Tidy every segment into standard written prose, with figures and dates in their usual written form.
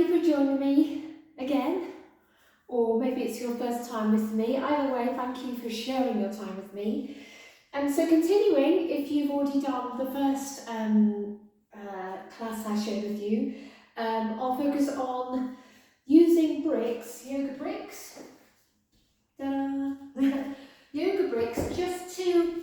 you for joining me again, or maybe it's your first time with me. Either way, thank you for sharing your time with me. And so continuing, if you've already done the first class I shared with you, I'll focus on using bricks, yoga bricks, yoga bricks, just to,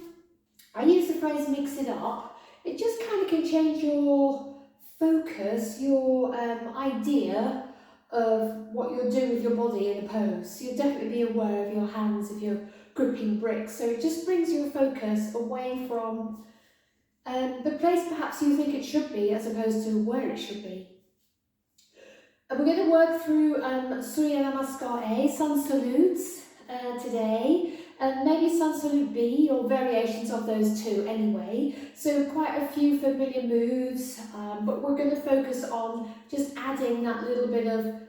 I use the phrase mix it up. It just kind of can change your focus, your idea of what you're doing with your body in the pose. You'll definitely be aware of your hands if you're gripping bricks. So it just brings your focus away from the place perhaps you think it should be as opposed to where it should be. And we're going to work through Surya Namaskar A, Sun Salutes today, and maybe Sun Salute B or variations of those two anyway. So quite a few familiar moves, but we're going to focus on just adding that little bit of,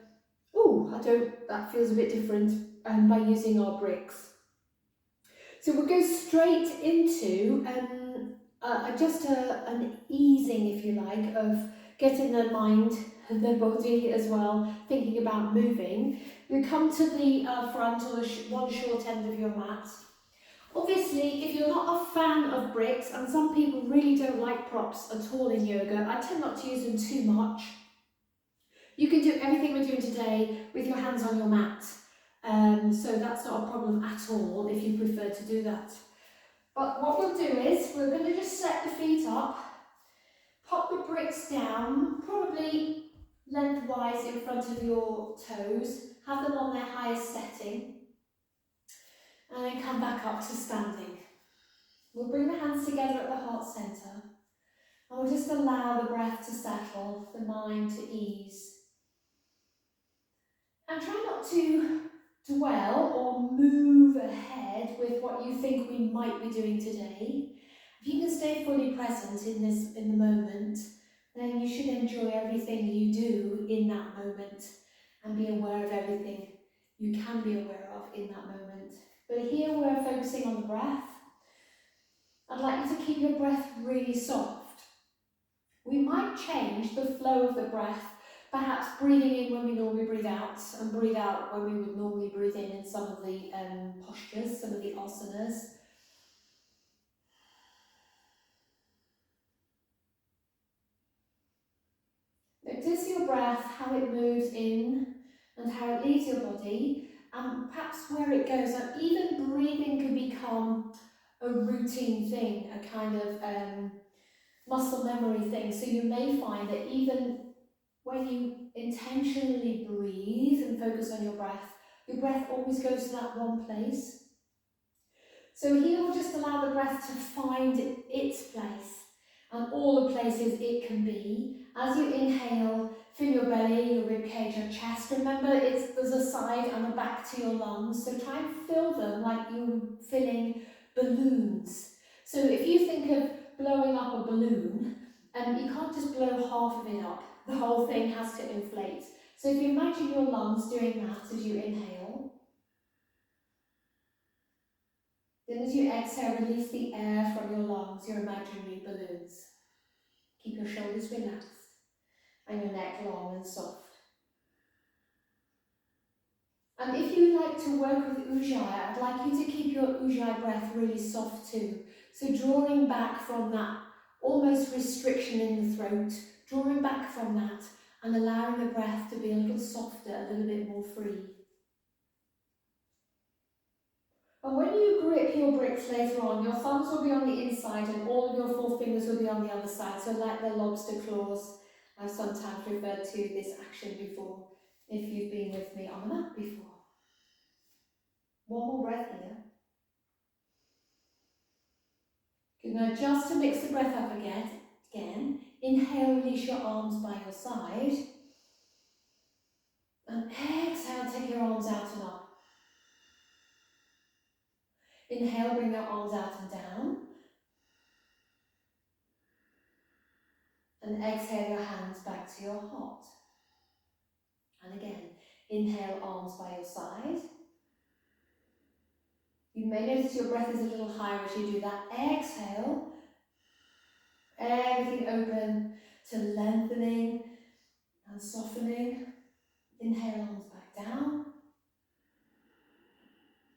that feels a bit different by using our bricks. So we'll go straight into an easing, if you like, of getting the mind, the body as well, thinking about moving. We come to the front or one short end of your mat. Obviously, if you're not a fan of bricks, and some people really don't like props at all in yoga, I tend not to use them too much. You can do everything we're doing today with your hands on your mat. So that's not a problem at all if you prefer to do that. But what we'll do is we're going to just set the feet up, pop the bricks down, probably lengthwise in front of your toes, have them on their highest setting, and then come back up to standing. We'll bring the hands together at the heart centre, and we'll just allow the breath to settle, the mind to ease. And try not to dwell or move ahead with what you think we might be doing today. If you can stay fully present in the moment, then you should enjoy everything you do in that moment and be aware of everything you can be aware of in that moment. But here we're focusing on the breath. I'd like you to keep your breath really soft. We might change the flow of the breath, perhaps breathing in when we normally breathe out and breathe out when we would normally breathe in some of the postures, some of the asanas. Notice your breath, how it moves in and how it leaves your body, and perhaps where it goes. And even breathing can become a routine thing, a kind of muscle memory thing. So you may find that even when you intentionally breathe and focus on your breath always goes to that one place. So here we'll just allow the breath to find its place and all the places it can be. As you inhale, fill your belly, your ribcage, your chest. Remember, there's a side and a back to your lungs, so try and fill them like you're filling balloons. So if you think of blowing up a balloon, you can't just blow half of it up. The whole thing has to inflate. So if you imagine your lungs doing that as you inhale, then as you exhale, release the air from your lungs, your imaginary balloons. Keep your shoulders relaxed and your neck long and soft. And if you like to work with Ujjayi, I'd like you to keep your Ujjayi breath really soft too. So drawing back from that almost restriction in the throat, drawing back from that and allowing the breath to be a little softer, a little bit more free. And when you grip your bricks later on, your thumbs will be on the inside and all of your four fingers will be on the other side, so like the lobster claws. I've sometimes referred to this action before, if you've been with me on the mat before. One more breath here. Good. Now just to mix the breath up again, inhale, release your arms by your side. And exhale, take your arms out and up. Inhale, bring your arms out and down. And exhale your hands back to your heart. And again, inhale, arms by your side. You may notice your breath is a little higher as you do that. Exhale, everything open to lengthening and softening. Inhale, arms back down.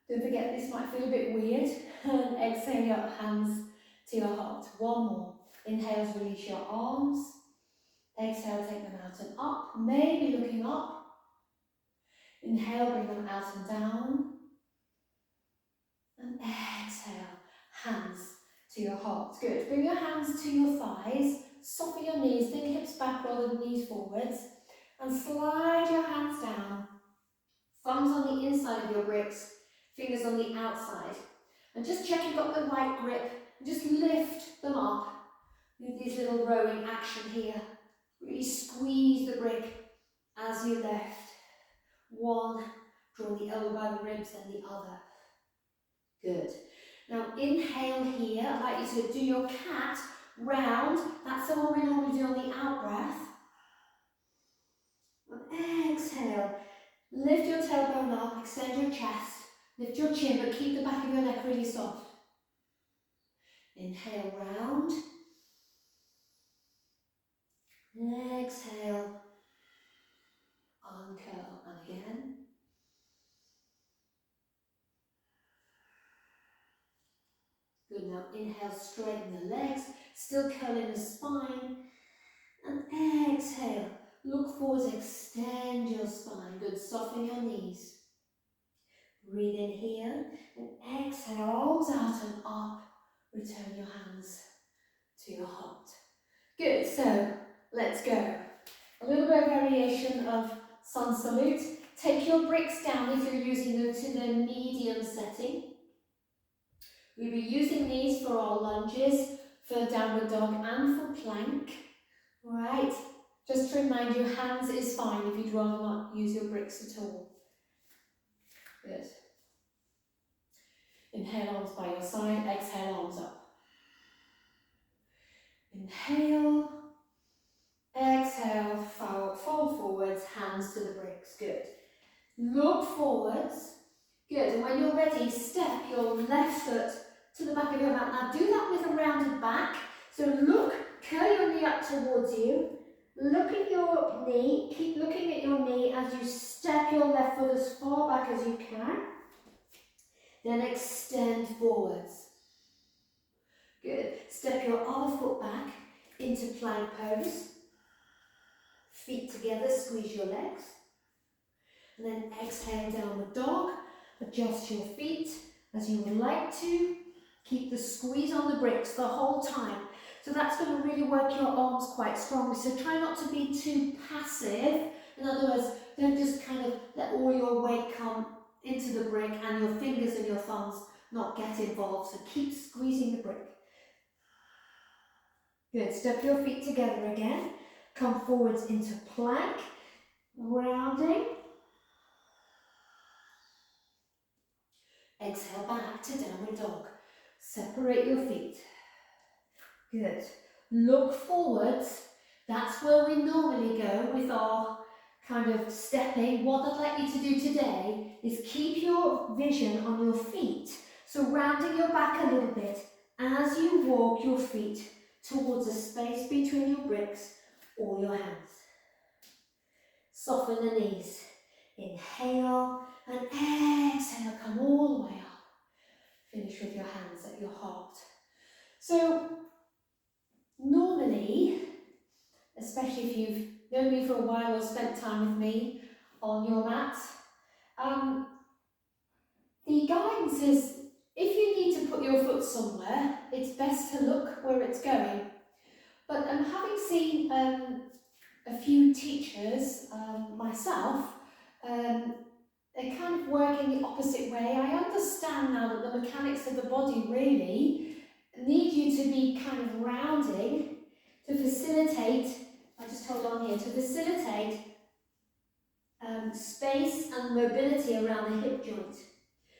Don't forget, this might feel a bit weird. And exhale your hands to your heart. One more. Inhale, release your arms. Exhale, take them out and up. Maybe looking up. Inhale, bring them out and down. And exhale, hands to your heart. Good. Bring your hands to your thighs. Soften your knees. Think hips back rather than knees forwards. And slide your hands down. Thumbs on the inside of your bricks. Fingers on the outside. And just check you've got the right grip. And just lift them up with this little rowing action here. Really squeeze the brick as you lift. One, draw the elbow by the ribs, then the other. Good. Now inhale here. I'd like you to do your cat round. That's the one we normally do on the out breath. And exhale. Lift your tailbone up, extend your chest. Lift your chin, but keep the back of your neck really soft. Inhale round. Exhale. Uncurl. And again. Good. Now inhale, straighten the legs. Still curling the spine. And exhale. Look forward, extend your spine. Good. Soften your knees. Breathe in here. And exhale, arms out and up. Return your hands to your heart. Good, so let's go. A little bit of variation of sun salute. Take your bricks down if you're using them to the medium setting. We'll be using these for our lunges, for downward dog and for plank. All right, just to remind you, hands is fine if you'd rather not use your bricks at all. Good. Inhale, arms by your side, exhale, arms up. Inhale, exhale, fold forwards, hands to the bricks, good. Look forwards, good, and when you're ready, step your left foot to the back of your mat. Now do that with a rounded back, so look, curl your knee up towards you, look at your knee, keep looking at your knee as you step your left foot as far back as you can. Then extend forwards. Good. Step your other foot back into plank pose. Feet together, squeeze your legs. And then exhale, downward dog. Adjust your feet as you would like to. Keep the squeeze on the bricks the whole time. So that's going to really work your arms quite strongly. So try not to be too passive. In other words, don't just kind of let all your weight come into the brick and your fingers and your thumbs not get involved. So keep squeezing the brick. Good. Step your feet together again. Come forwards into plank. Rounding. Exhale back to downward dog. Separate your feet. Good. Look forwards. That's where we normally go with our kind of stepping. What I'd like you to do today is keep your vision on your feet. So rounding your back a little bit as you walk your feet towards a space between your bricks or your hands. Soften the knees. Inhale and exhale. Come all the way up. Finish with your hands at your heart. So normally, especially if you've known me for a while or spent time with me on your mat, the guidance is if you need to put your foot somewhere, it's best to look where it's going. But having seen a few teachers, myself, they kind of work in the opposite way. I understand now that the mechanics of the body really need you to be kind of rounding to facilitate, I just hold on here, to facilitate space and mobility around the hip joint.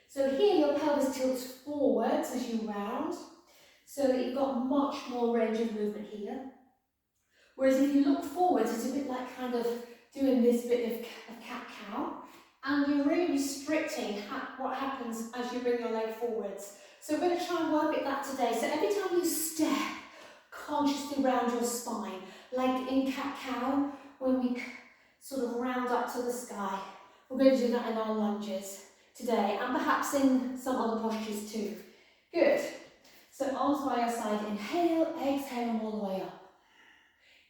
So here your pelvis tilts forwards as you round, so that you've got much more range of movement here. Whereas if you look forwards, it's a bit like kind of doing this bit of cat-cow, and you're really restricting what happens as you bring your leg forwards. So we're going to try and work at that today. So every time you step, consciously round your spine, like in cat-cow, when we sort of round up to the sky. We're going to do that in our lunges today, and perhaps in some other postures too. Good. So arms by your side, inhale, exhale them all the way up.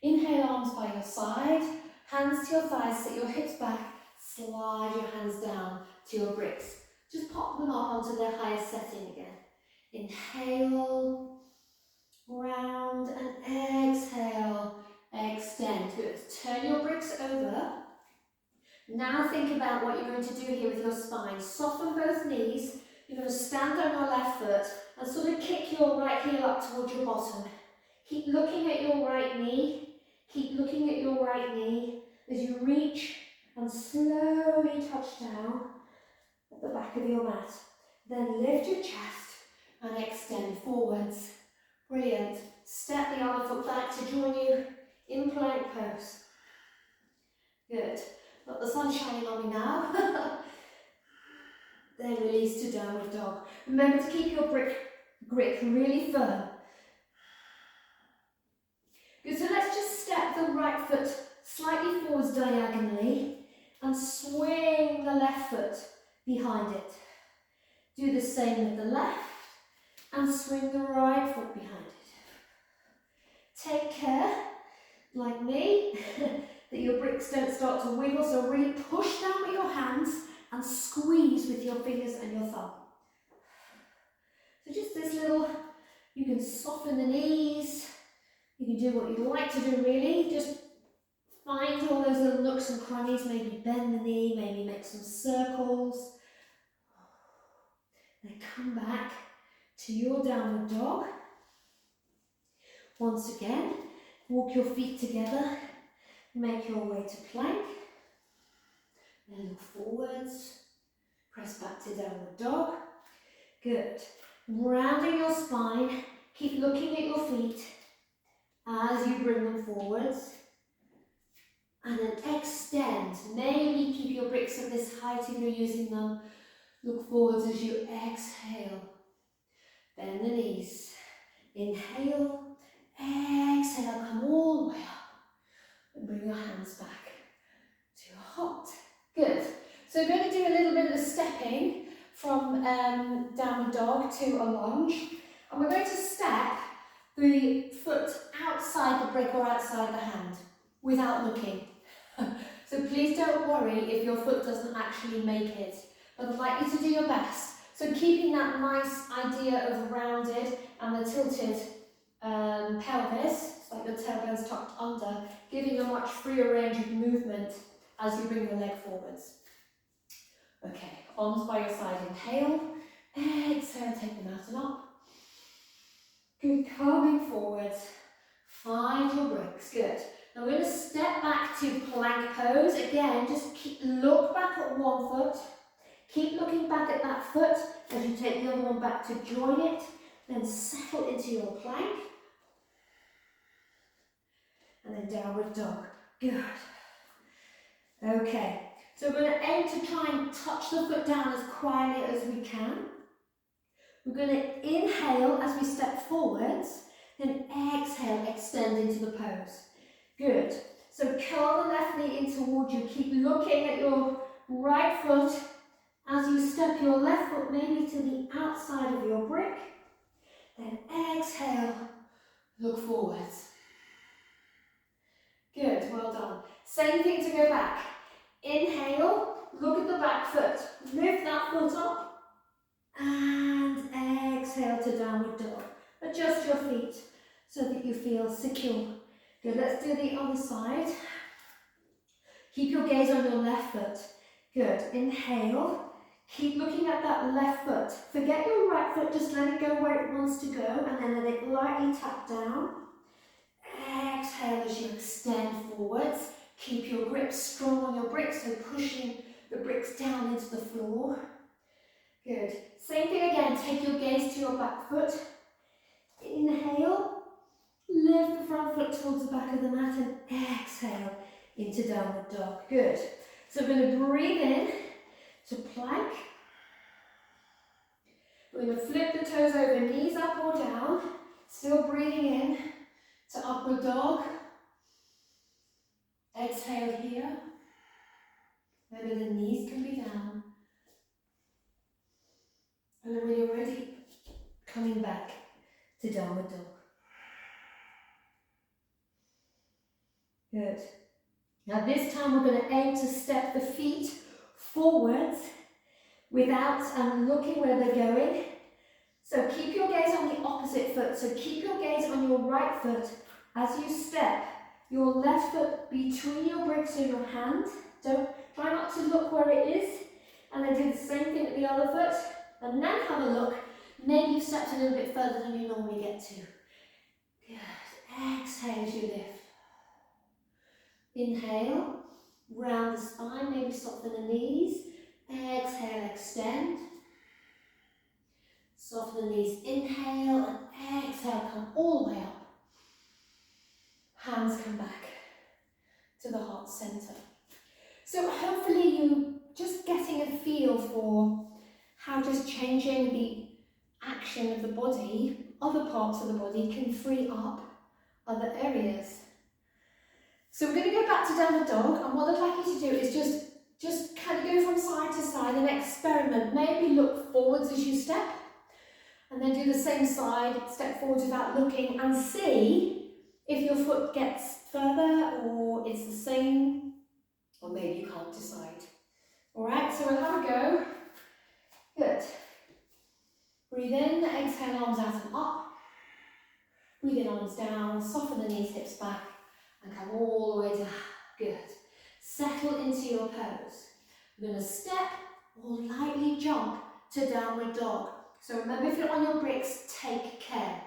Inhale, arms by your side, hands to your thighs, sit your hips back, slide your hands down to your bricks. Just pop them up onto their highest setting again. Inhale, round, and exhale, extend. Good. Turn your bricks over. Now think about what you're going to do here with your spine. Soften both knees. You're going to stand on your left foot and sort of kick your right heel up towards your bottom. Keep looking at your right knee. Keep looking at your right knee as you reach and slowly touch down at the back of your mat. Then lift your chest and extend forwards. Brilliant. Step the other foot back to join you in plank pose. Good. Got the sun shining on me now. Then release to downward dog. Remember to keep your grip really firm. Good, so let's just step the right foot slightly forwards diagonally and swing the left foot behind it. Do the same with the left and swing the right foot behind it. Take care, like me, that your bricks don't start to wiggle, so really push down with your hands and squeeze with your fingers and your thumb. So just this little, you can soften the knees, you can do what you like to do really, just find all those little nooks and crannies, maybe bend the knee, maybe make some circles. Then come back to your downward dog. Once again, walk your feet together, make your way to plank. Then look forwards, press back to downward dog. Good. Rounding your spine, keep looking at your feet as you bring them forwards. And then extend. Maybe keep your bricks at this height if you're using them. Look forwards as you exhale. Bend the knees. Inhale, exhale, come all the way up. And bring your hands back to your heart. Good. So we're going to do a little bit of a stepping from downward dog to a lunge. And we're going to step the foot outside the brick or outside the hand without looking. So please don't worry if your foot doesn't actually make it, but I'd like you to do your best. So keeping that nice idea of rounded and the tilted pelvis, it's like your tailbone's tucked under, giving a much freer range of movement as you bring your leg forwards. Okay, arms by your side, inhale, exhale, take them out and up. Good, coming forwards, find your bricks, good. Now we're going to step back to plank pose. Again, just look back at one foot, keep looking back at that foot as you take the other one back to join it, then settle into your plank, and then downward dog, good. Okay, so we're going to aim to try and touch the foot down as quietly as we can. We're going to inhale as we step forwards, then exhale, extend into the pose. Good. So curl the left knee in towards you. Keep looking at your right foot as you step your left foot maybe to the outside of your brick. Then exhale, look forwards. Good, well done. Same thing to go back. Inhale, look at the back foot. Lift that foot up. And exhale to downward dog. Adjust your feet so that you feel secure. Good, let's do the other side. Keep your gaze on your left foot. Good, inhale. Keep looking at that left foot. Forget your right foot, just let it go where it wants to go and then let it lightly tap down. Exhale as you extend forwards. Keep your grip strong on your bricks, so pushing the bricks down into the floor. Good. Same thing again, take your gaze to your back foot. Inhale. Lift the front foot towards the back of the mat and exhale into downward dog. Good. So we're going to breathe in to plank. We're going to flip the toes over, knees up or down. Still breathing in to upward dog. Exhale here. Remember, the knees can be down. And then when you're ready, coming back to downward dog. Good. Now this time we're going to aim to step the feet forwards without looking where they're going. So keep your gaze on the opposite foot. So keep your gaze on your right foot as you step. Your left foot between your bricks of your hand. Try not to look where it is. And then do the same thing with the other foot. And then have a look. Maybe you've stepped a little bit further than you normally get to. Good. Exhale as you lift. Inhale. Round the spine. Maybe soften the knees. Exhale, extend. Soften the knees. Inhale and exhale. Come all the way up. Hands come back to the heart center. So hopefully you just getting a feel for how just changing the action of the body, other parts of the body, can free up other areas. So we're going to go back to downward dog, and what I'd like you to do is just kind of go from side to side and experiment. Maybe look forwards as you step, and then do the same side, step forwards without looking, and see if your foot gets further or it's the same, or maybe you can't decide. Alright, so we'll have a go. Good. Breathe in, exhale, arms out and up. Breathe in, arms down, soften the knees, hips back, and come all the way down. Good. Settle into your pose. We're going to step or lightly jump to downward dog. So remember, if you're on your bricks, take care.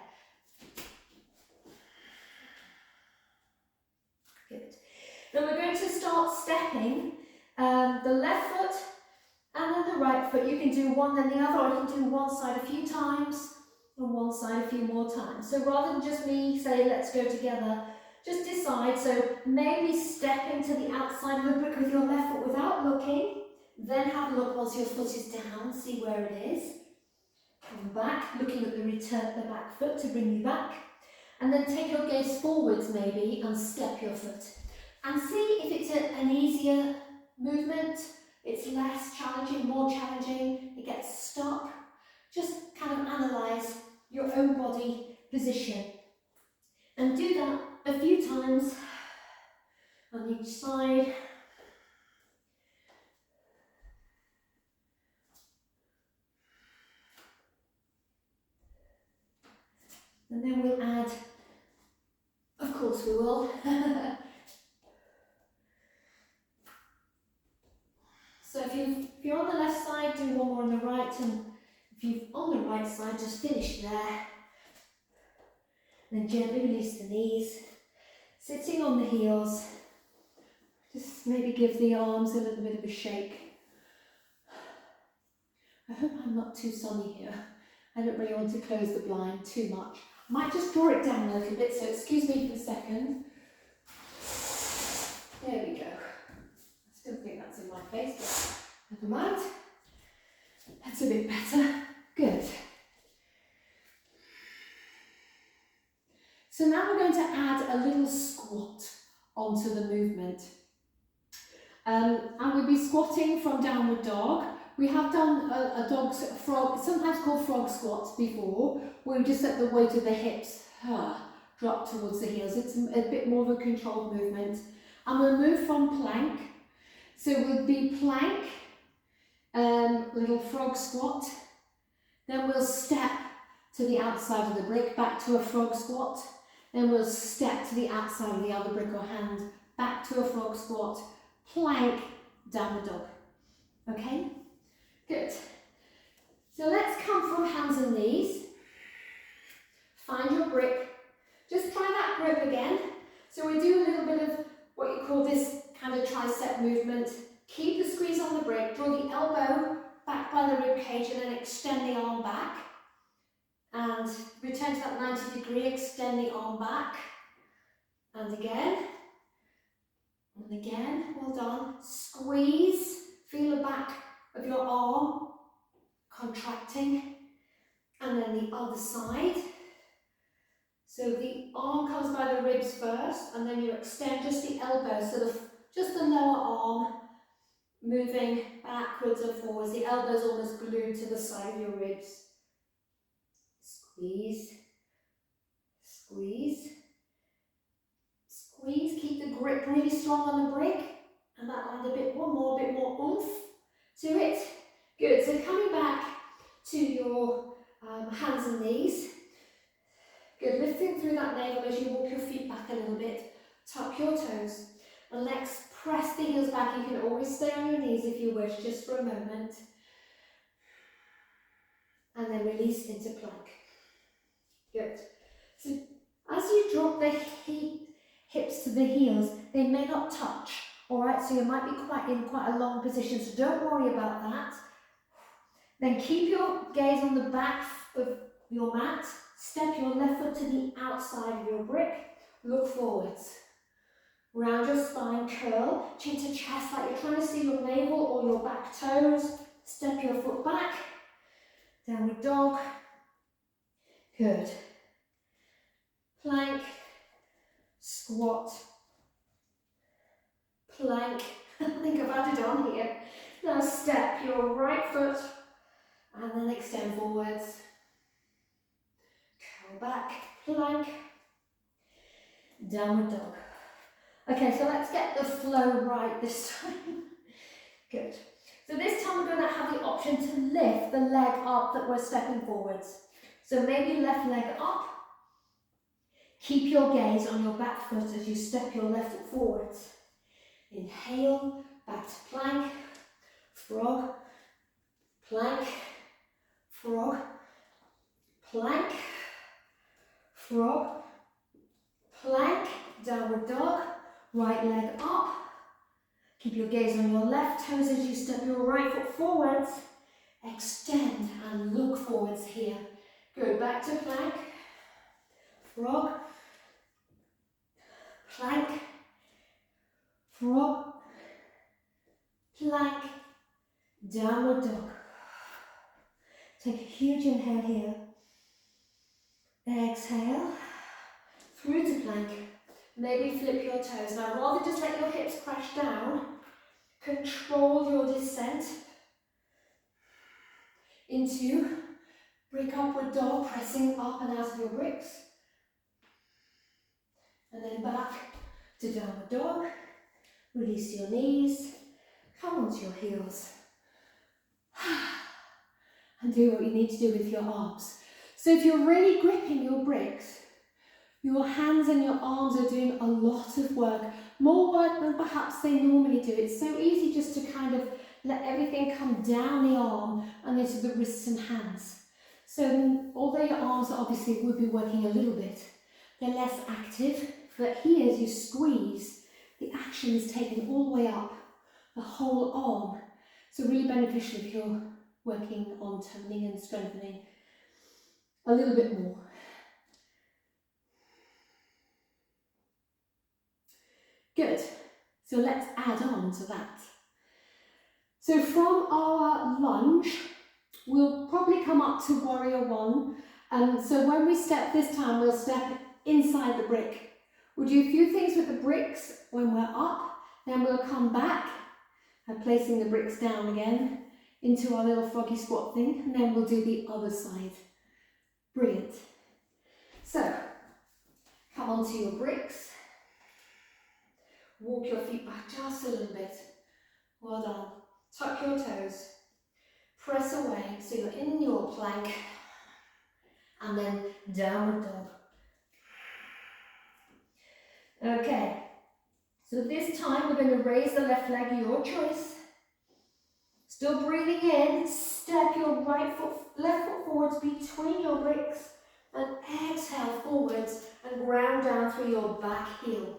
Good. Then we're going to start stepping the left foot and then the right foot. You can do one then the other, or you can do one side a few times and one side a few more times. So rather than just me say, let's go together, just decide. So maybe stepping to the outside of the brick with your left foot without looking, then have a look once your foot is down, see where it is. Come back, looking at the back foot to bring you back. And then take your gaze forwards maybe and step your foot. And see if it's an easier movement, it's less challenging, more challenging, it gets stuck. Just kind of analyse your own body position. And do that a few times on each side. And then we'll add, of course we will, so if you're on the left side, do one more on the right, and if you're on the right side, just finish there. Then gently release the knees, sitting on the heels. Just maybe give the arms a little bit of a shake. I hope I'm not too sunny here. I don't really want to close the blind too much. I might just draw it down a little bit, so excuse me for a second. There we go. I still think that's in my face, but never mind. That's a bit better. Good. So now we're going to add a little squat onto the movement. And we'll be squatting from downward dog. We have done a dog's frog, sometimes called frog squats before, where we just let the weight of the hips drop towards the heels. It's a bit more of a controlled movement. And we'll move from plank. So we'll be plank, little frog squat. Then we'll step to the outside of the brick, back to a frog squat. Then we'll step to the outside of the other brick or hand, back to a frog squat, plank, downward dog. Okay? Good. So let's come from hands and knees. Find your brick. Just try that grip again. So we do a little bit of what you call this kind of tricep movement. Keep the squeeze on the brick. Draw the elbow back by the rib cage and then extend the arm back. And return to that 90 degree, extend the arm back. And again. And again. Well done. Squeeze. Feel the back of your arm contracting. And then the other side. So the arm comes by the ribs first, and then you extend just the elbow, so just the lower arm moving backwards and forwards, the elbows almost glued to the side of your ribs. Squeeze, squeeze, squeeze. Keep the grip really strong on the brick, and that add a bit more oomph to it. Good. So coming back to your hands and knees. Good. Lifting through that navel as you walk your feet back a little bit. Tuck your toes, and let's press the heels back. You can always stay on your knees if you wish, just for a moment. And then release into plank. Good. So as you drop the hips to the heels, they may not touch. All right, so you might be in quite a long position, so don't worry about that. Then keep your gaze on the back of your mat. Step your left foot to the outside of your brick. Look forwards. Round your spine, curl, chin to chest like you're trying to see your navel or your back toes. Step your foot back. Downward dog. Good. Plank. Squat. Plank. I think I've added on here. Now step your right foot and then extend forwards. Curl back. Plank. Downward dog. Okay, so let's get the flow right this time. Good. So this time we're going to have the option to lift the leg up that we're stepping forwards. So maybe left leg up. Keep your gaze on your back foot as you step your left foot forwards. Inhale, back to plank, frog, plank, frog, plank, frog, plank, downward dog, right leg up. Keep your gaze on your left toes as you step your right foot forwards. Extend and look forwards here. Good, back to plank, frog, plank, frog, plank, downward dog. Take a huge inhale here. Exhale, through to plank. Maybe flip your toes. Now rather just let your hips crash down, control your descent into brick upward dog, pressing up and out of your bricks. And then back to downward dog. Release your knees, come onto your heels. And do what you need to do with your arms. So if you're really gripping your bricks, your hands and your arms are doing a lot of work, more work than perhaps they normally do. It's so easy just to kind of let everything come down the arm and into the wrists and hands. So although your arms obviously would be working a little bit, they're less active, but here as you squeeze, the action is taken all the way up, the whole arm. So really beneficial if you're working on toning and strengthening a little bit more. Good, so let's add on to that. So from our lunge, we'll probably come up to warrior one. So when we step this time, we'll step inside the brick. We'll do a few things with the bricks when we're up, then we'll come back, placing the bricks down again into our little froggy squat thing, and then we'll do the other side. Brilliant. So, come onto your bricks. Walk your feet back just a little bit. Well done. Tuck your toes. Press away so you're in your plank. And then downward dog. Okay. So this time we're going to raise the left leg, your choice. Still breathing in. Step your left foot forwards between your bricks. And exhale forwards and ground down through your back heel.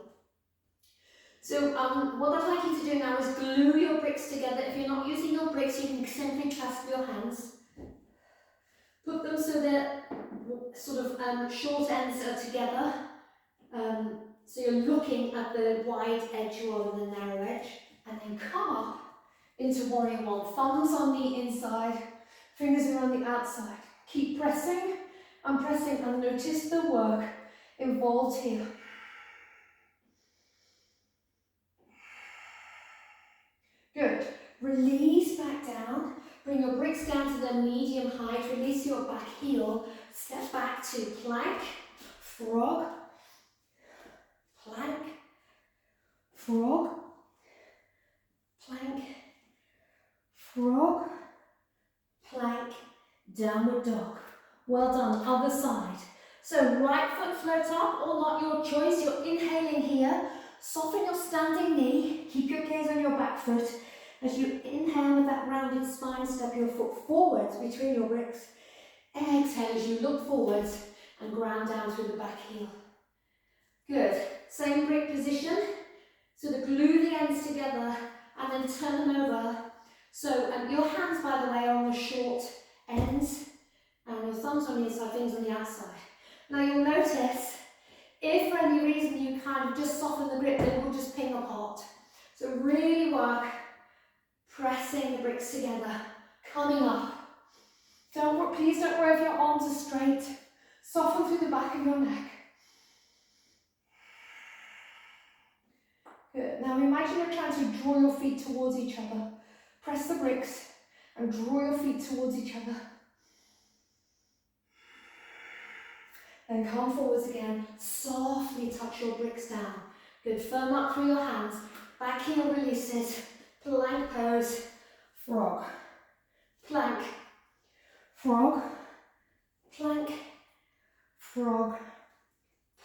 So what I'd like you to do now is glue your bricks together. If you're not using your bricks, you can simply clasp your hands. Put them so that sort of short ends are together. So you're looking at the wide edge rather than the narrow edge. And then come up into warrior one. Thumbs on the inside, fingers around the outside. Keep pressing and pressing and notice the work involved here. Good. Release back down. Bring your bricks down to the medium height. Release your back heel. Step back to plank, frog, plank, frog, plank, frog, plank, downward dog. Well done, other side. So right foot float up or not, your choice. You're inhaling here. Soften your standing knee. Keep your gaze on your back foot. As you inhale with that rounded spine, step your foot forwards between your bricks. Exhale as you look forwards and ground down through the back heel. Good. Same brick position. So glue the ends together and then turn them over. So your hands, by the way, are on the short ends and your thumbs on the inside, fingers on the outside. Now you'll notice, if for any reason you kind of just soften the grip, they will just ping apart. So really work pressing the bricks together, coming up. Please don't worry if your arms are straight. Soften through the back of your neck. Good. Now imagine you're trying to draw your feet towards each other. Press the bricks and draw your feet towards each other. Then come forwards again. Softly touch your bricks down. Good. Firm up through your hands. Back heel releases. Plank pose. Frog. Plank. Frog. Plank. Frog.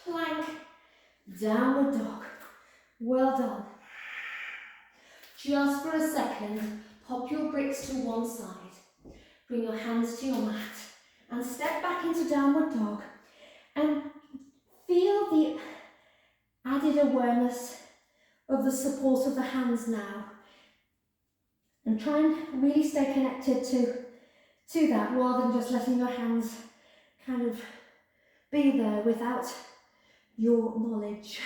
Plank. Downward dog. Well done. Just for a second, pop your bricks to one side. Bring your hands to your mat and step back into downward dog. And feel the added awareness of the support of the hands now. And try and really stay connected to that rather than just letting your hands kind of be there without your knowledge.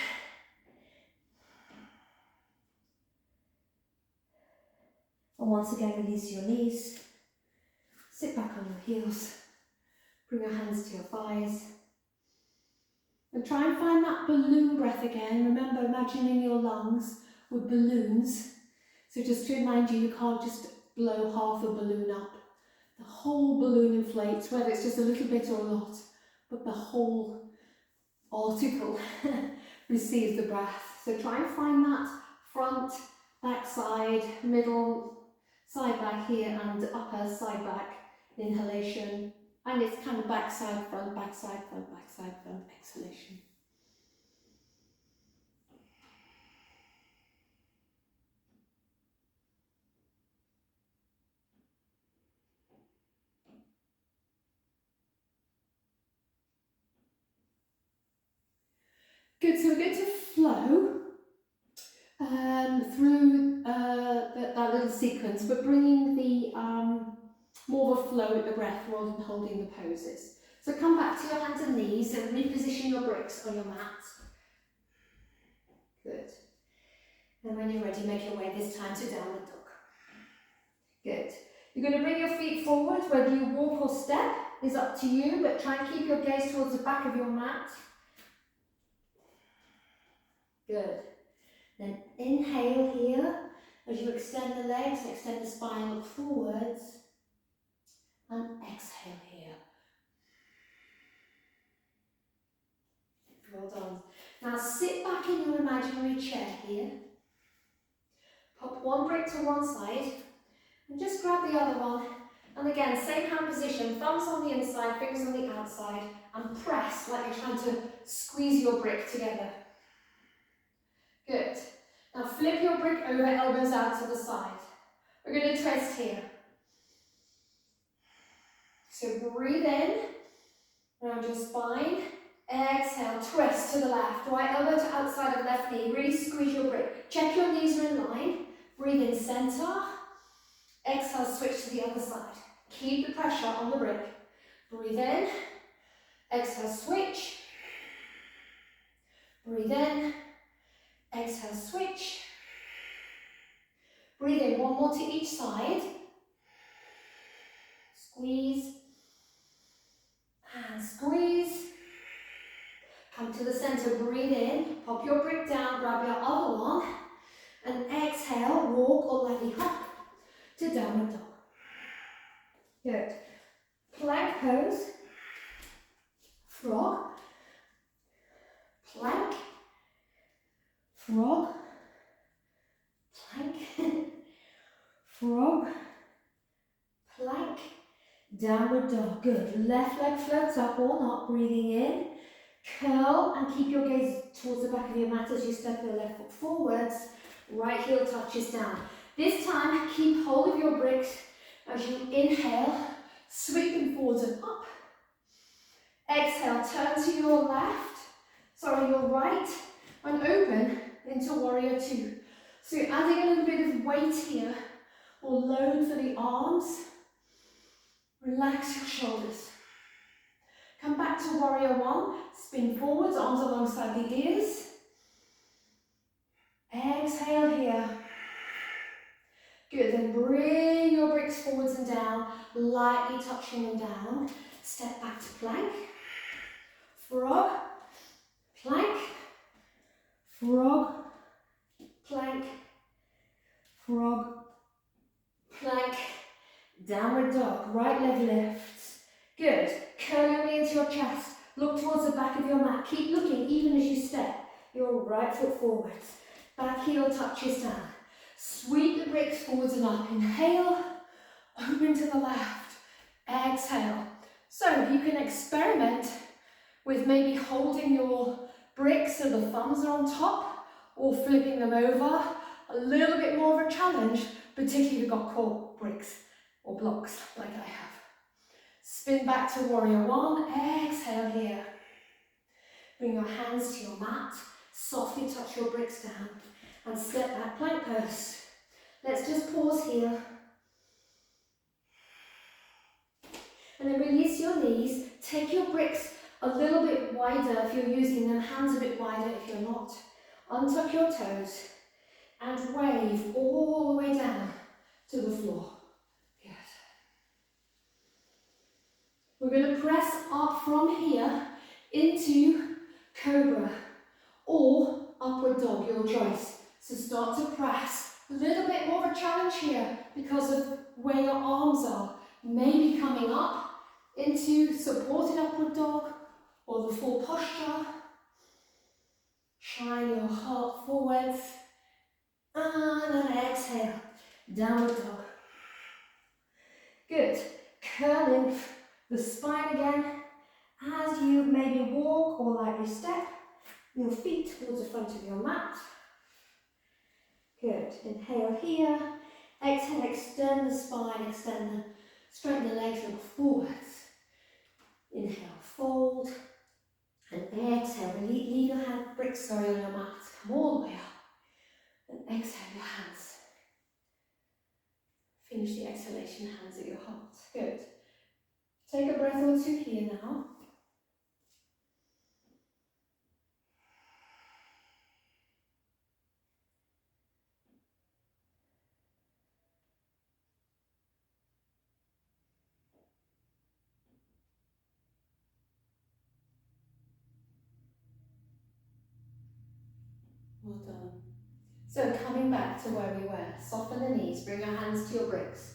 And once again, release your knees. Sit back on your heels. Bring your hands to your thighs. And try and find that balloon breath again. Remember, imagining your lungs with balloons. So just to remind you, you can't just blow half a balloon up. The whole balloon inflates, whether it's just a little bit or a lot, but the whole article receives the breath. So try and find that front, back side, middle, side back here, and upper side back inhalation. And it's kind of back side, front, back side, front, back side, front, exhalation. Good, so we're going to flow through that little sequence, but bringing the more of a flow with the breath rather than holding the poses. So come back to your hands and knees and reposition your bricks on your mat. Good. And when you're ready, make your way this time to downward dog. Good. You're going to bring your feet forward. Whether you walk or step is up to you, but try and keep your gaze towards the back of your mat. Good. Then inhale here as you extend the legs and extend the spine, look forwards. And exhale here. Well done. Now sit back in your imaginary chair here. Pop one brick to one side and just grab the other one. And again, same hand position, thumbs on the inside, fingers on the outside, and press like you're trying to squeeze your brick together. Good. Now flip your brick over, elbows out to the side. We're going to twist here. So breathe in, around your spine. Exhale, twist to the left. Right elbow to outside of left knee. Really squeeze your brick. Check your knees are in line. Breathe in center. Exhale, switch to the other side. Keep the pressure on the brick. Breathe in. Exhale, switch. Breathe in. Exhale, switch. Breathe in, one more to each side. Squeeze. And squeeze. Come to the center, breathe in. Pop your brick down, grab your other one. And exhale, walk or levy hop. frog, plank, frog, plank, downward dog. Good. Left leg floats up or not, breathing in. Curl and keep your gaze towards the back of your mat as you step your left foot forwards. Right heel touches down. This time, keep hold of your bricks as you inhale, sweep them forwards and up. Exhale, turn to your your right, and open into warrior two. So you're adding a little bit of weight here, or load for the arms. Relax your shoulders. Come back to warrior one, spin forwards, arms alongside the ears. Exhale here. Good, then bring your bricks forwards and down, lightly touching them down. Step back to plank, frog, plank, frog, plank, frog, plank, downward dog, right leg lifts. Good, curl your knee into your chest, look towards the back of your mat, keep looking even as you step your right foot forwards, back heel touches down. Sweep the bricks forwards and up. Inhale, open to the left. Exhale. So you can experiment with maybe holding your bricks so the thumbs are on top or flipping them over. A little bit more of a challenge, particularly if you've got core bricks or blocks like I have. Spin back to warrior one. Exhale here. Bring your hands to your mat. Softly touch your bricks down. And step back, plank pose. Let's just pause here. And then release your knees. Take your bricks a little bit wider if you're using them, hands a bit wider if you're not. Untuck your toes and wave all the way down to the floor. Good. We're going to press up from here into cobra or upward dog, your choice. So start to press. A little bit more of a challenge here because of where your arms are. Maybe coming up into supported upward dog or the full posture. Shine your heart forwards. And then exhale. Downward dog. Good. Curling the spine again as you maybe walk or lightly step your feet towards the front of your mat. Good. Inhale here. Exhale, extend the spine, straighten the legs, look forwards. Inhale, fold. And exhale, leave your bricks on your mat. Come all the way up. And exhale your hands. Finish the exhalation, hands at your heart. Good. Take a breath or two here now. Well done. So coming back to where we were, soften the knees, bring your hands to your bricks.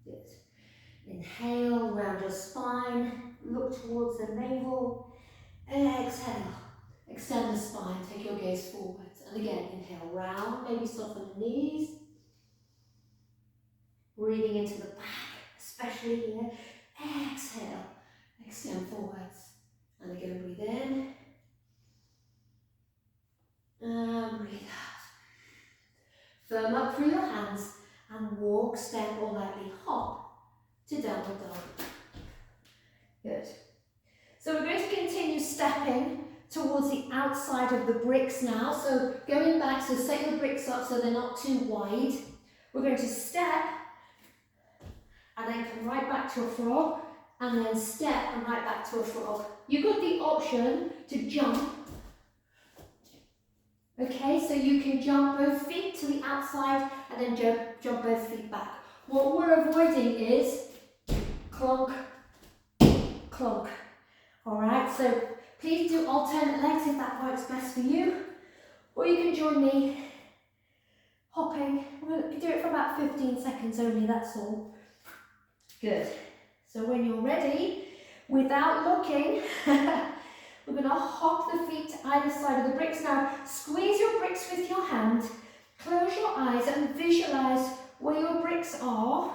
Good. Inhale, round your spine, look towards the navel. Exhale, extend the spine, take your gaze forwards. And again, inhale, round, maybe soften the knees. Breathing into the back, especially here. Exhale, extend forwards. And again, breathe in. And breathe out. Firm up through your hands and walk, step or lightly hop to downward dog. Good. So we're going to continue stepping towards the outside of the bricks now. So going back, so set your bricks up so they're not too wide. We're going to step and then come right back to a frog and then step and right back to a frog. You've got the option to jump. Okay, so you can jump both feet to the outside and then jump both feet back. What we're avoiding is clunk, clunk. Alright, so please do alternate legs if that works best for you. Or you can join me hopping. We're going to do it for about 15 seconds only, that's all. Good. So when you're ready, without looking, We're going to hop the feet to either side of the bricks. Now, squeeze your bricks with your hand, close your eyes and visualise where your bricks are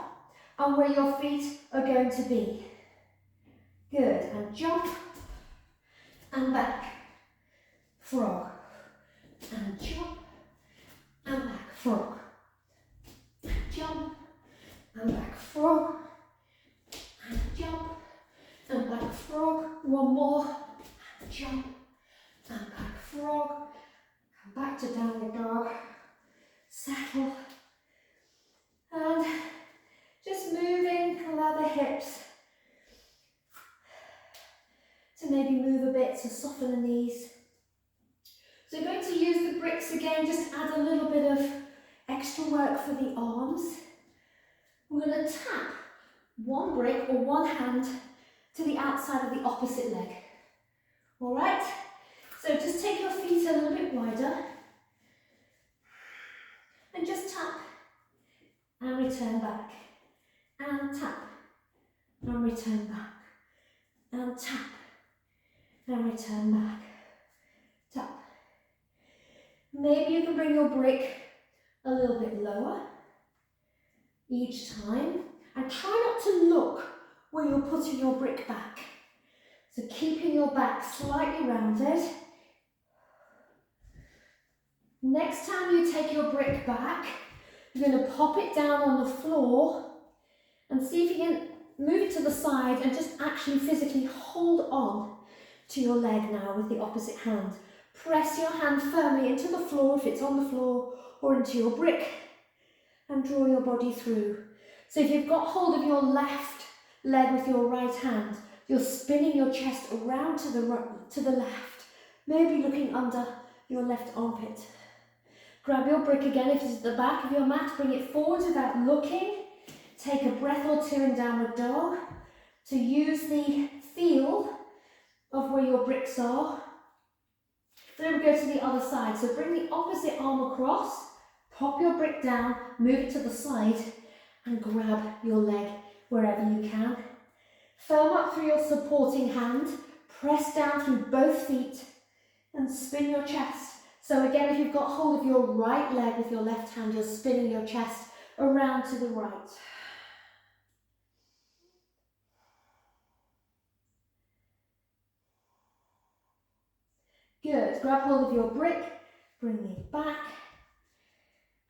and where your feet are going to be. Good, and jump, and back, frog, and jump, and back, frog, jump, and back, frog, and jump, and back, frog, one more, and jump, and back, frog, come back to downward dog, settle, and just moving, allow the hips to maybe move a bit to soften the knees. So we're going to use the bricks again, just add a little bit of extra work for the arms. We're going to tap one brick or one hand to the outside of the opposite leg. All right? So just take your feet a little bit wider and just tap and return back and tap and return back and tap and return back, tap. Maybe you can bring your brick a little bit lower each time and try not to look where you're putting your brick back. So keeping your back slightly rounded. Next time you take your brick back, you're going to pop it down on the floor and see if you can move it to the side and just actually physically hold on to your leg now with the opposite hand. Press your hand firmly into the floor if it's on the floor or into your brick and draw your body through. So if you've got hold of your left leg with your right hand, you're spinning your chest around to the left, maybe looking under your left armpit. Grab your brick again if it's at the back of your mat, bring it forward without looking. Take a breath or two in downward dog to use the feel of where your bricks are. Then we go to the other side. So bring the opposite arm across, pop your brick down, move it to the side and grab your leg wherever you can. Firm up through your supporting hand, press down through both feet and spin your chest. So again, if you've got hold of your right leg with your left hand, you're spinning your chest around to the right. Good, grab hold of your brick, bring it back.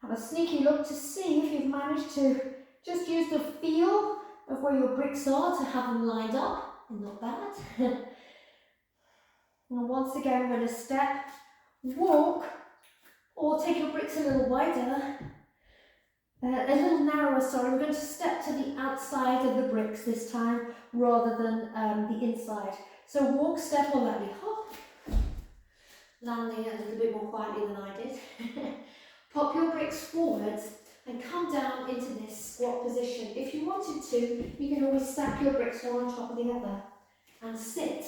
Have a sneaky look to see if you've managed to just use the feel of where your bricks are to have them lined up. Not bad. And once again, we're going to step, walk, or take your bricks a little wider, a little narrower, sorry. We're going to step to the outside of the bricks this time rather than the inside. So walk, step, or lightly hop. Landing a little bit more quietly than I did. Pop your bricks forwards and come down into this squat position. If you wanted to, you can always stack your bricks one on top of the other and sit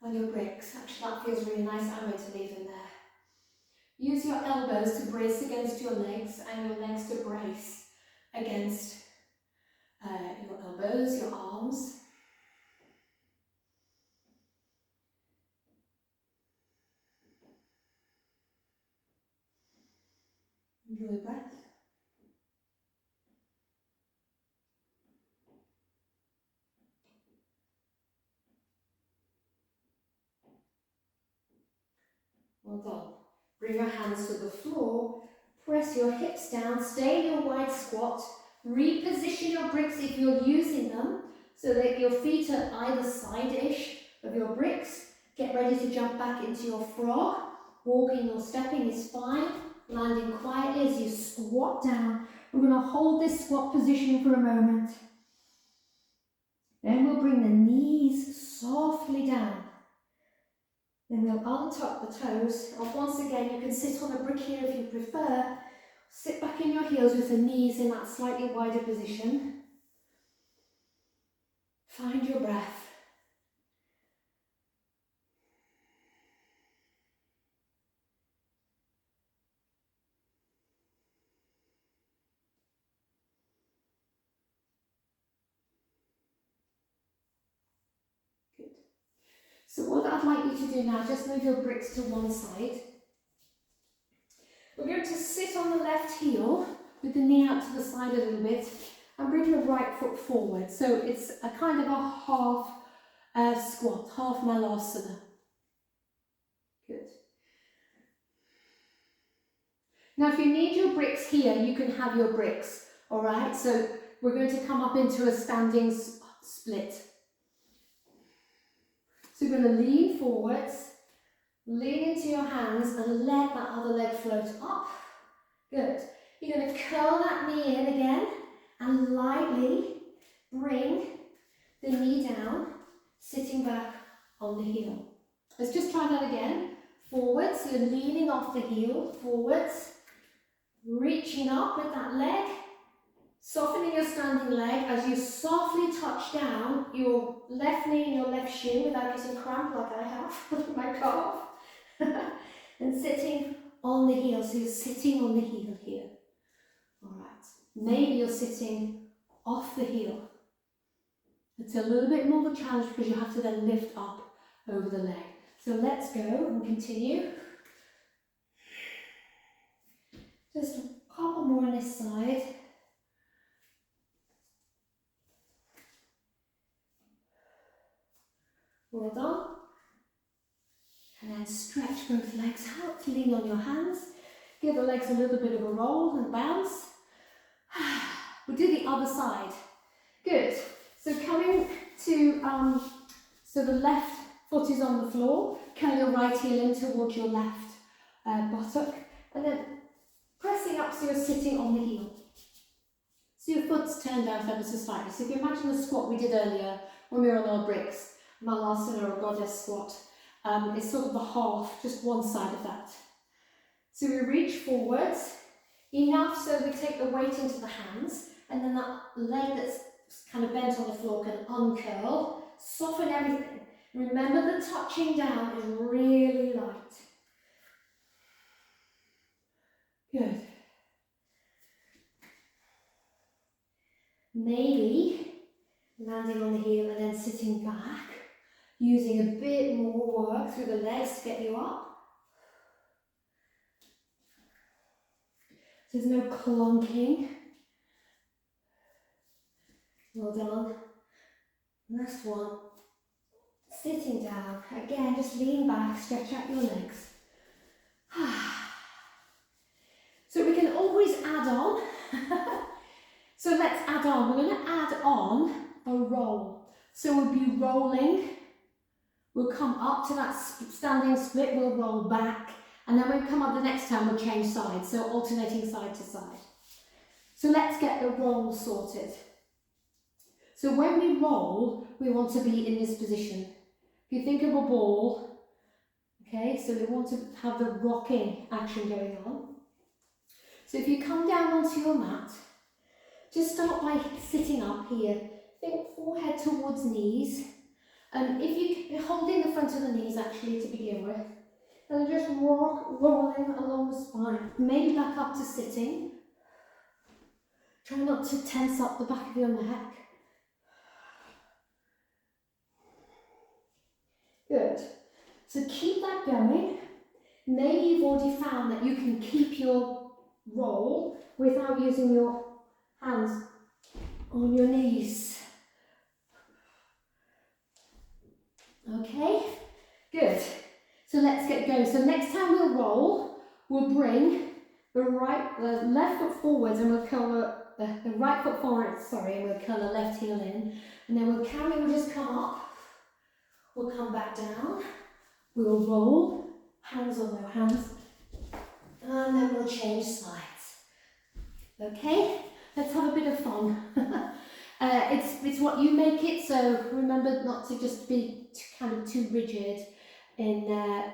on your bricks. Actually, that feels really nice. I'm going to leave them there. Use your elbows to brace against your legs and your legs to brace against your elbows, your arms. Enjoy the breath. Well done. Bring your hands to the floor, press your hips down, stay in your wide squat, reposition your bricks if you're using them so that your feet are either side-ish of your bricks. Get ready to jump back into your frog. Walking or stepping is fine. Landing quietly as you squat down. We're going to hold this squat position for a moment. Then we'll bring the knees softly down. Then we'll untuck the toes, and once again you can sit on a brick here if you prefer. Sit back in your heels with the knees in that slightly wider position. Find your breath. Good. So what I'd like you to do now, just move your bricks to one side. We're going to sit on the left heel with the knee out to the side a little bit and bring your right foot forward. So it's a kind of a half squat, half malasana. Good. Now if you need your bricks here, you can have your bricks, all right? So we're going to come up into a standing split. So you're going to lean forwards, lean into your hands and let that other leg float up. Good. You're going to curl that knee in again and lightly bring the knee down, sitting back on the heel. Let's just try that again. Forwards, so you're leaning off the heel, forwards, reaching up with that leg, softening your standing leg as you softly touch down your left knee and your left shin without getting cramp like I have with my calf. And sitting on the heel, so you're sitting on the heel here. All right, maybe you're sitting off the heel. It's a little bit more of a challenge because you have to then lift up over the leg. So let's go and continue. Just a couple more on this side. Well done. And then stretch both legs out, lean on your hands. Give the legs a little bit of a roll and bounce. We'll do the other side. Good. So coming to, so the left foot is on the floor. Curl your right heel in towards your left buttock. And then pressing up so you're sitting on the heel. So your foot's turned down ever so slightly. So if you imagine the squat we did earlier when we were on our bricks, malasana or goddess squat, it's sort of the half, just one side of that. So we reach forwards, enough so we take the weight into the hands, and then that leg that's kind of bent on the floor can uncurl, soften everything. Remember the touching down is really light. Good. Maybe landing on the heel and then sitting back, using a bit more work through the legs to get you up. There's no clunking. Well done. Last one. Sitting down. Again, just lean back, stretch out your legs. So we can always add on. So let's add on. We're going to add on a roll. So we'll be rolling. We'll come up to that standing split. We'll roll back. And then when we come up the next time, we'll change sides. So alternating side to side. So let's get the roll sorted. So when we roll, we want to be in this position. If you think of a ball, okay, so we want to have the rocking action going on. So if you come down onto your mat, just start by sitting up here. Think forehead towards knees. And if you're holding the front of the knees actually to begin with, and just rolling along the spine, maybe back up to sitting. Try not to tense up the back of your neck. Good. So keep that going. Maybe you've already found that you can keep your roll without using your hands on your knees. Okay, good. So let's get going. So next time we'll roll, we'll bring the left foot forwards and we'll curl the right foot forward, and we'll curl the left heel in. And then we'll just come up. We'll come back down, we'll roll, hands on their hands, and then we'll change sides. Okay, let's have a bit of fun. It's what you make it, so remember not to just be kind of too rigid in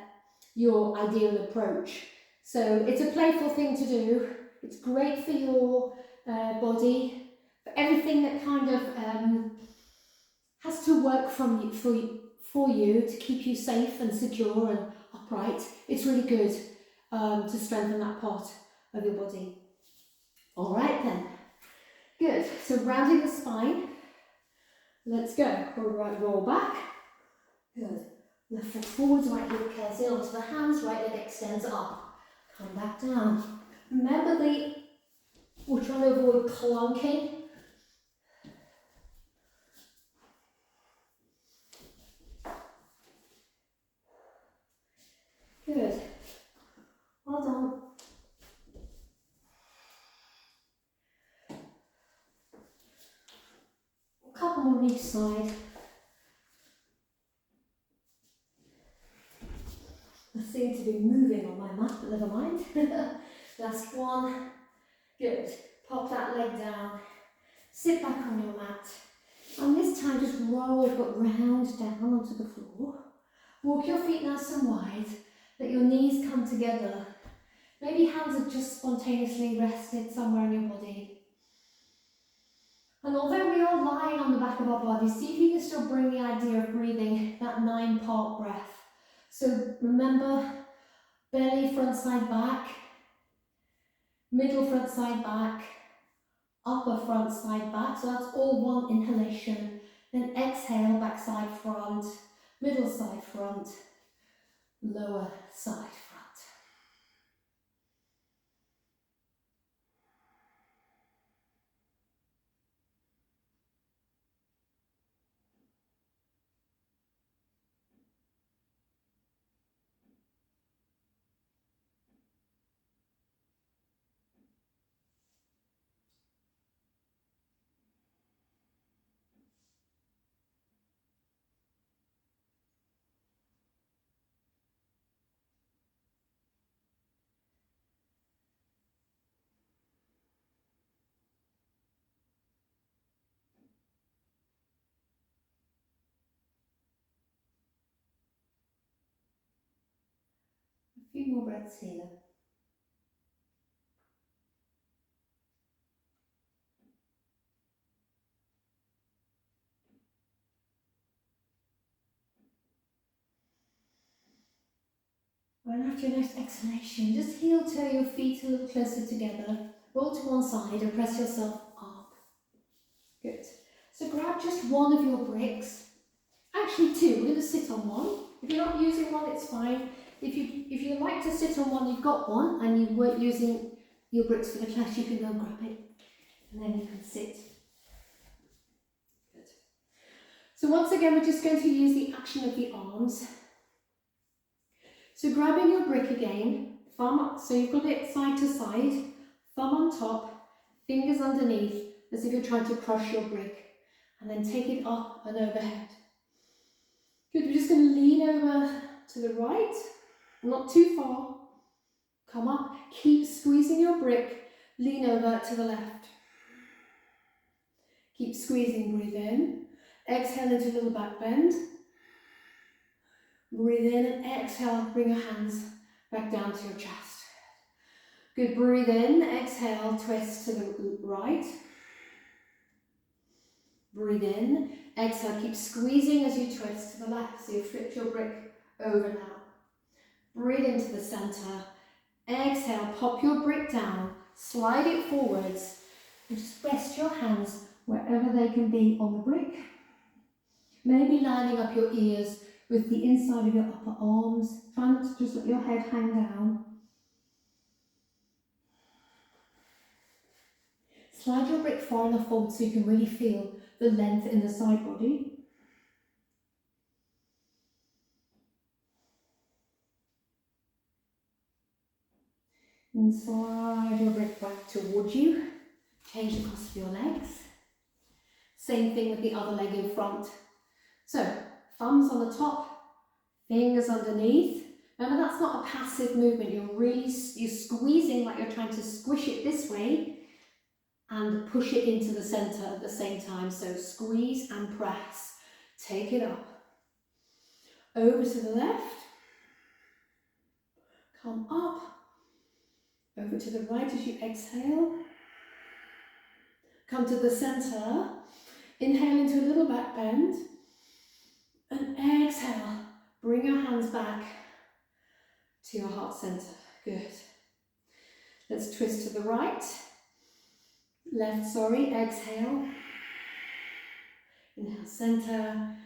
your ideal approach. So it's a playful thing to do, it's great for your body, for everything that kind of has to work for you to keep you safe and secure and upright. It's really good to strengthen that part of your body. All right then. Good. So rounding the spine. Let's go. Roll back. Good. Left foot forwards, right heel curls in onto the hands, right leg extends up. Come back down. Remember we're trying to avoid clunking. Good. Well done. A couple more on each side. I seem to be moving on my mat, but never mind. Last one. Good. Pop that leg down. Sit back on your mat. And this time just roll your foot round down onto the floor. Walk your feet nice and wide. Let your knees come together. Maybe hands are just spontaneously rested somewhere in your body. And although we are lying on the back of our body, see if you can still bring the idea of breathing, that 9-part breath. So remember, belly, front, side, back, middle, front, side, back, upper, front, side, back. So that's all one inhalation. Then exhale, back, side, front, middle, side, front, lower, side, front. A few more breaths here. And after your next exhalation, just heel toe your feet a little closer together. Roll to one side and press yourself up. Good. So grab just one of your bricks. Actually two, we're going to sit on one. If you're not using one, it's fine. If you like to sit on one, you've got one, and you weren't using your bricks for the class, you can go and grab it. And then you can sit. Good. So once again, we're just going to use the action of the arms. So grabbing your brick again, thumb up, so you've got it side to side, thumb on top, fingers underneath, as if you're trying to crush your brick, and then take it up and overhead. Good, we're just going to lean over to the right, not too far, come up, keep squeezing your brick, lean over to the left. Keep squeezing, breathe in, exhale into a little back bend. Breathe in and exhale, bring your hands back down to your chest. Good, breathe in, exhale, twist to the right. Breathe in, exhale, keep squeezing as you twist to the left, so you flip your brick over now. Breathe into the centre, exhale, pop your brick down, slide it forwards, and just rest your hands wherever they can be on the brick. Maybe lining up your ears with the inside of your upper arms. Try not to just let your head hang down. Slide your brick far enough forward so you can really feel the length in the side body. And slide your brick back towards you. Change the cross of your legs. Same thing with the other leg in front. So, thumbs on the top, fingers underneath. Remember, that's not a passive movement. You're squeezing like you're trying to squish it this way and push it into the centre at the same time. So squeeze and press. Take it up. Over to the left. Come up. Over to the right as you exhale. Come to the centre. Inhale into a little back bend. And exhale. Bring your hands back to your heart centre. Good. Let's twist to the right. Left, exhale. Inhale, centre.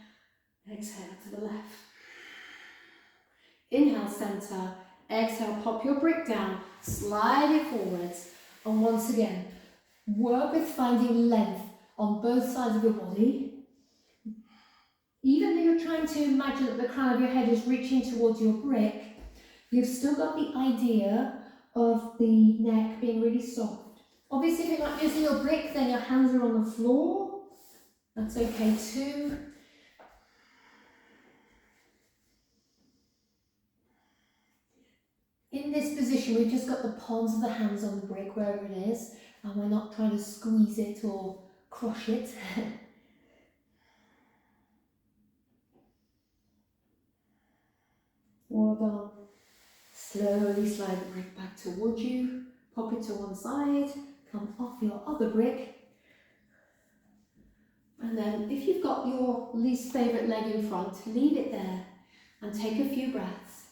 Exhale to the left. Inhale, center. Exhale, pop your brick down. Slide it forwards. And once again, work with finding length on both sides of your body. Even though you're trying to imagine that the crown of your head is reaching towards your brick, you've still got the idea of the neck being really soft. Obviously, if you're not using your brick, then your hands are on the floor. That's okay too. In this position, we've just got the palms of the hands on the brick, wherever it is, and we're not trying to squeeze it or crush it. Well done. Slowly slide the brick back towards you, pop it to one side, come off your other brick, and then if you've got your least favourite leg in front, leave it there and take a few breaths,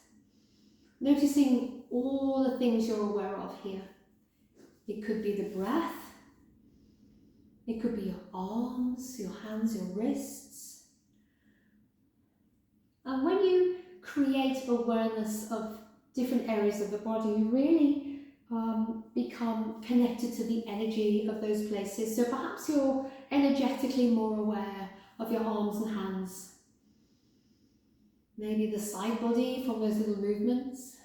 noticing all the things you're aware of here. It could be the breath, it could be your arms, your hands, your wrists. And when you create awareness of different areas of the body, you really become connected to the energy of those places. So perhaps you're energetically more aware of your arms and hands. Maybe the side body from those little movements.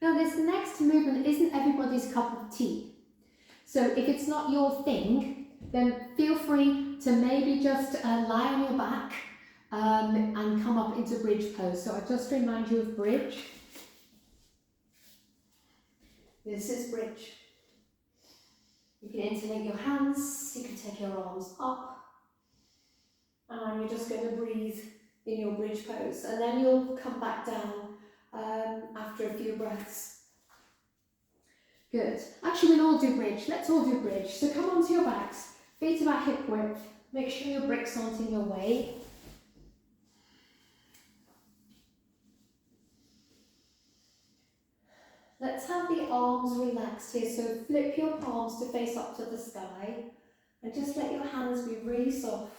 Now this next movement isn't everybody's cup of tea. So if it's not your thing, then feel free to maybe just lie on your back and come up into bridge pose. So I just remind you of bridge. This is bridge. You can interlink your hands, you can take your arms up, and you're just going to breathe in your bridge pose. And then you'll come back down after a few breaths. Good. Actually, we'll all do bridge. Let's all do bridge. So come onto your backs, feet about hip width. Make sure your bricks aren't in your way. Let's have the arms relaxed here. So flip your palms to face up to the sky and just let your hands be really soft.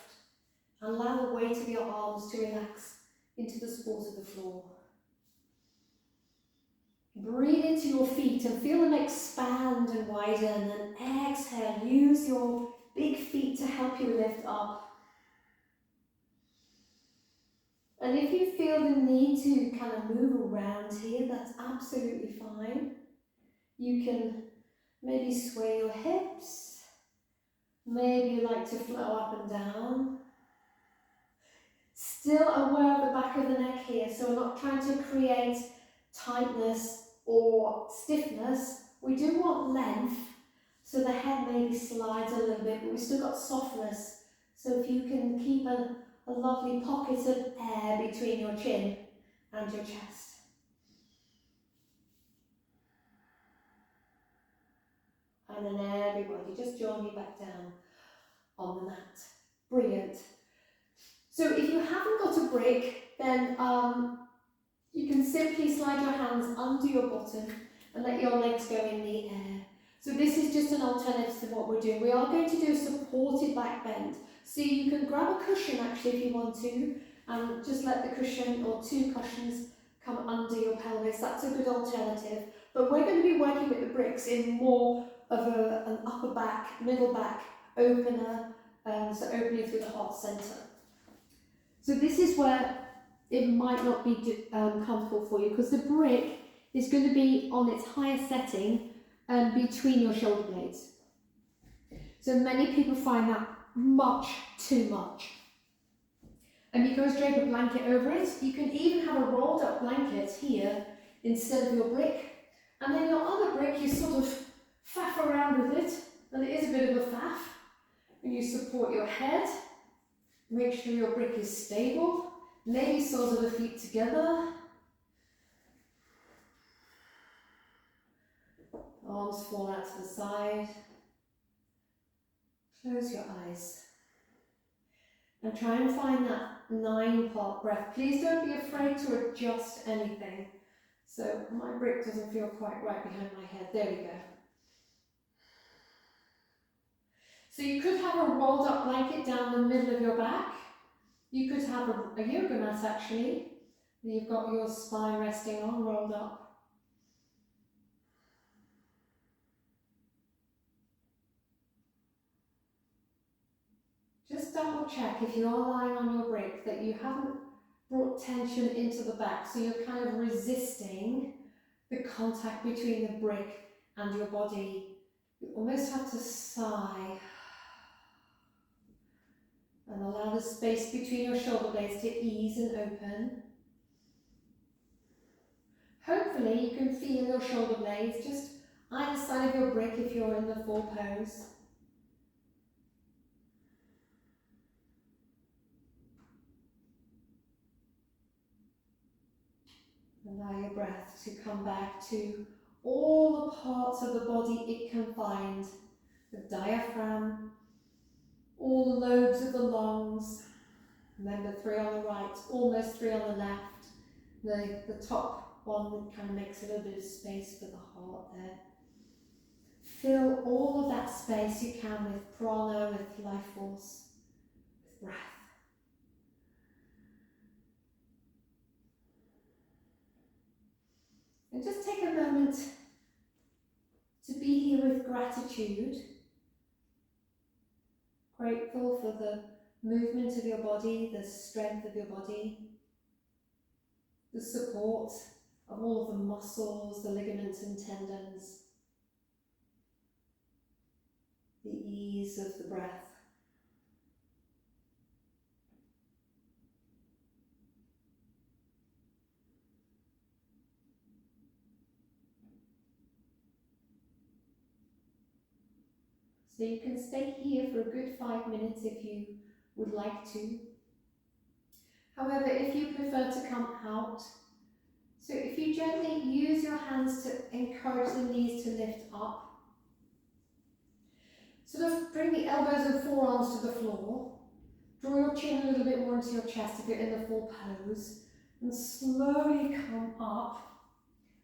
Allow the weight of your arms to relax into the balls of the floor. Breathe into your feet and feel them expand and widen, and then exhale. Use your big feet to help you lift up. And if you feel the need to kind of move around here, that's absolutely fine. You can maybe sway your hips. Maybe you like to flow up and down. Still aware of the back of the neck here, so we're not trying to create tightness or stiffness. We do want length, so the head maybe slides a little bit, but we've still got softness. So if you can keep a lovely pocket of air between your chin and your chest. And then everybody, just join me back down on the mat. Brilliant. So if you haven't got a brick, then you can simply slide your hands under your bottom and let your legs go in the air. So this is just an alternative to what we're doing. We are going to do a supported back bend. So you can grab a cushion actually if you want to, and just let the cushion or two cushions come under your pelvis. That's a good alternative. But we're going to be working with the bricks in more of an upper back, middle back opener, so opening through the heart centre. So this is where it might not be comfortable for you, because the brick is going to be on its highest setting between your shoulder blades. So many people find that much too much. And you can drape a blanket over it. You can even have a rolled up blanket here instead of your brick. And then your other brick, you sort of faff around with it, and it is a bit of a faff. And you support your head, make sure your brick is stable. Maybe soles of the feet together. Arms fall out to the side. Close your eyes. And try and find that 9-part breath. Please don't be afraid to adjust anything. So my brick doesn't feel quite right behind my head. There we go. So you could have a rolled up blanket down the middle of your back. You could have a yoga mat actually, that you've got your spine resting on, rolled up. Just double check if you are lying on your brick that you haven't brought tension into the back, so you're kind of resisting the contact between the brick and your body. You almost have to sigh and allow the space between your shoulder blades to ease and open. Hopefully you can feel your shoulder blades just either side of your brick if you're in the full pose. Allow your breath to come back to all the parts of the body it can find. The diaphragm, all the lobes of the lungs. Remember 3 on the right, almost 3 on the left. The top one kind of makes a little bit of space for the heart there. Fill all of that space you can with prana, with life force, with breath. And just take a moment to be here with gratitude. Grateful for the movement of your body, the strength of your body, the support of all of the muscles, the ligaments and tendons, the ease of the breath. So you can stay here for a good 5 minutes if you would like to. However, if you prefer to come out, so if you gently use your hands to encourage the knees to lift up, sort of bring the elbows and forearms to the floor, draw your chin a little bit more into your chest if you're in the full pose, and slowly come up.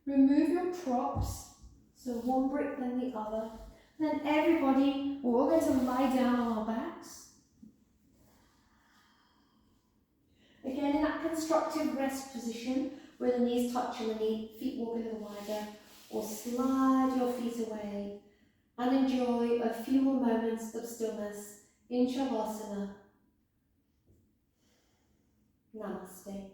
Remove your props, so one brick then the other. Then everybody, we're all going to lie down on our backs. Again, in that constructive rest position, where the knees touch and the feet walk a little wider, or slide your feet away and enjoy a few more moments of stillness in Shavasana. Namaste.